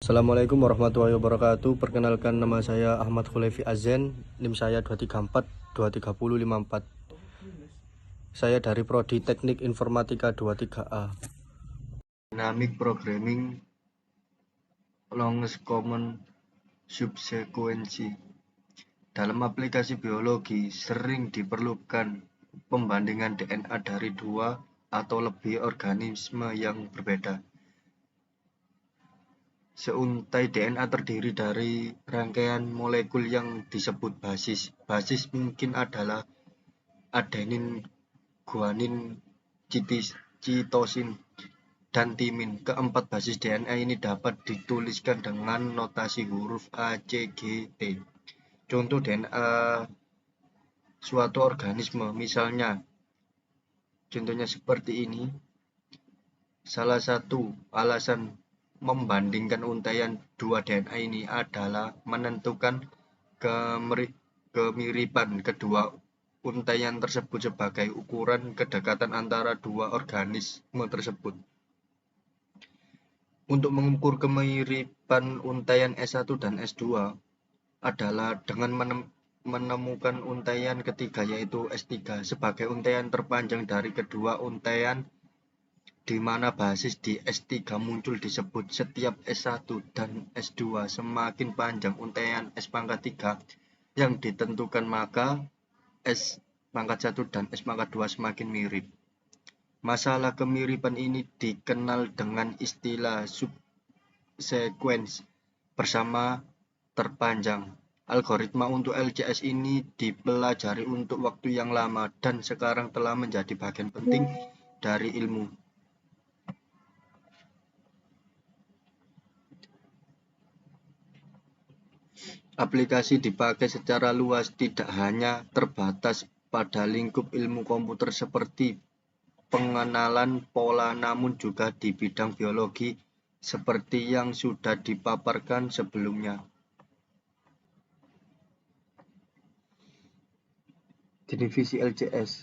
Assalamualaikum warahmatullahi wabarakatuh. Perkenalkan, nama saya Ahmad Khulefi Azen, NIM saya 234 23054. Saya dari Prodi Teknik Informatika 23A. Dynamic Programming Longest Common Subsequency. Dalam aplikasi biologi sering diperlukan pembandingan DNA dari dua atau lebih organisme yang berbeda. Seuntai DNA terdiri dari rangkaian molekul yang disebut basis. Basis mungkin adalah adenin, guanin, citosin, dan timin. Keempat basis DNA ini dapat dituliskan dengan notasi huruf A, C, G, T. Contoh DNA suatu organisme, misalnya, contohnya seperti ini. Salah satu alasan membandingkan untaian dua DNA ini adalah menentukan kemiripan kedua untaian tersebut sebagai ukuran kedekatan antara dua organisme tersebut. Untuk mengukur kemiripan untaian S1 dan S2 adalah dengan menemukan untaian ketiga, yaitu S3 sebagai untaian terpanjang dari kedua untaian, di mana basis di S3 muncul disebut setiap S1 dan S2 semakin panjang untaian S-3 yang ditentukan, maka S-1 dan S-2 semakin mirip. Masalah kemiripan ini dikenal dengan istilah subsequence bersama terpanjang. Algoritma untuk LCS ini dipelajari untuk waktu yang lama dan sekarang telah menjadi bagian penting dari ilmu. Aplikasi dipakai secara luas, tidak hanya terbatas pada lingkup ilmu komputer seperti pengenalan pola, namun juga di bidang biologi seperti yang sudah dipaparkan sebelumnya. Definisi LCS,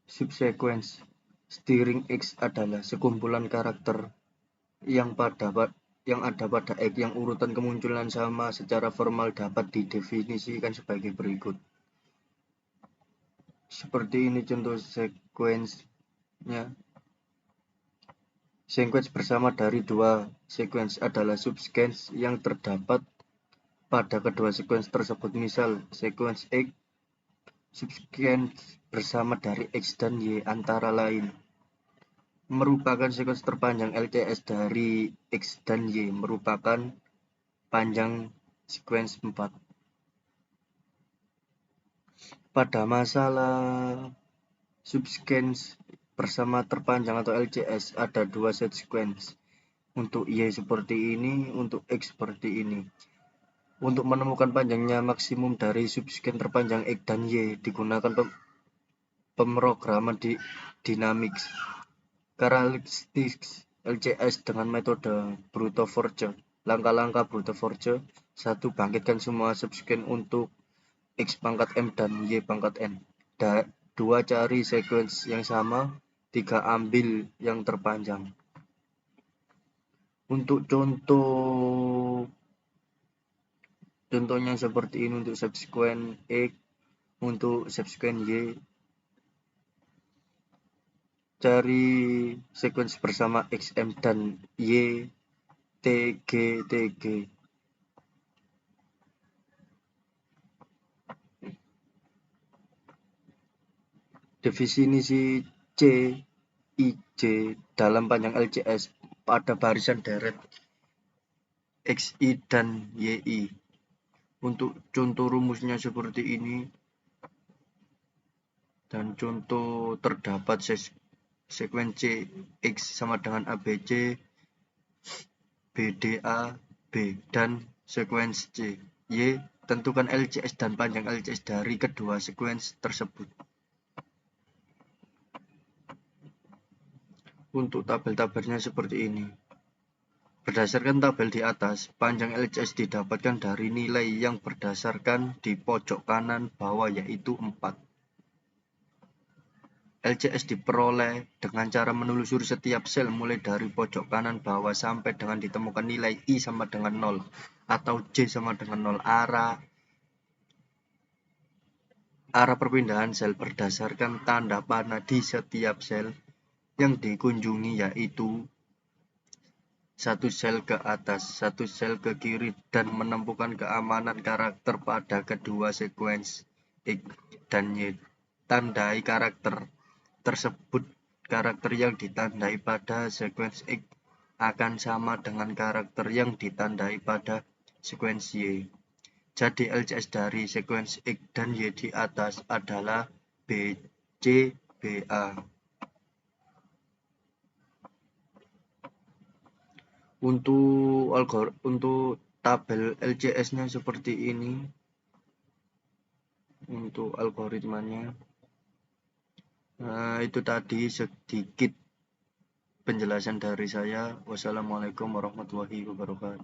subsequence string X adalah sekumpulan karakter yang ada pada X yang urutan kemunculan sama secara formal dapat didefinisikan sebagai berikut. Seperti ini contoh sekuensnya. Sekuens bersama dari dua sekuens adalah subsequence yang terdapat pada kedua sekuens tersebut. Misal, sekuens X, subsequence bersama dari X dan Y antara lain, merupakan sekuens terpanjang. LCS dari X dan Y merupakan panjang sekuens 4. Pada masalah subsequence bersama terpanjang atau LCS ada dua set sequence. Untuk Y seperti ini, untuk X seperti ini. Untuk menemukan panjangnya maksimum dari subsequence terpanjang X dan Y digunakan pemrograman dynamics. Karakteristik LCS dengan metode brute force. Langkah-langkah brute force: 1. Bangkitkan semua subsequence untuk X-M dan Y-N. 2. Cari sequence yang sama. 3. Ambil yang terpanjang. Untuk contohnya seperti ini untuk subsequence X, untuk subsequence Y. Cari sequence bersama XM dan Y, TG. Definisi CIJ dalam panjang LCS pada barisan deret XI dan YI. Untuk contoh rumusnya seperti ini, dan contoh terdapat sekuensi X sama dengan ABC, BDA, B, dan sekuensi C, Y. Tentukan LCS dan panjang LCS dari kedua sekuensi tersebut. Untuk tabel-tabelnya seperti ini. Berdasarkan tabel di atas, panjang LCS didapatkan dari nilai yang berdasarkan di pojok kanan bawah, yaitu 4. LCS diperoleh dengan cara menelusuri setiap sel mulai dari pojok kanan bawah sampai dengan ditemukan nilai I sama dengan 0 atau J sama dengan 0. Arah perpindahan sel berdasarkan tanda panah di setiap sel yang dikunjungi, yaitu satu sel ke atas, satu sel ke kiri, dan menemukan keamanan karakter pada kedua sekuens X dan Y. Tandai karakter tersebut. Karakter yang ditandai pada sekuens X akan sama dengan karakter yang ditandai pada sekuens Y. Jadi LCS dari sekuens X dan Y di atas adalah BCBA. Untuk tabel LCS-nya seperti ini. Untuk algoritmanya, itu tadi sedikit penjelasan dari saya. Wassalamualaikum warahmatullahi wabarakatuh.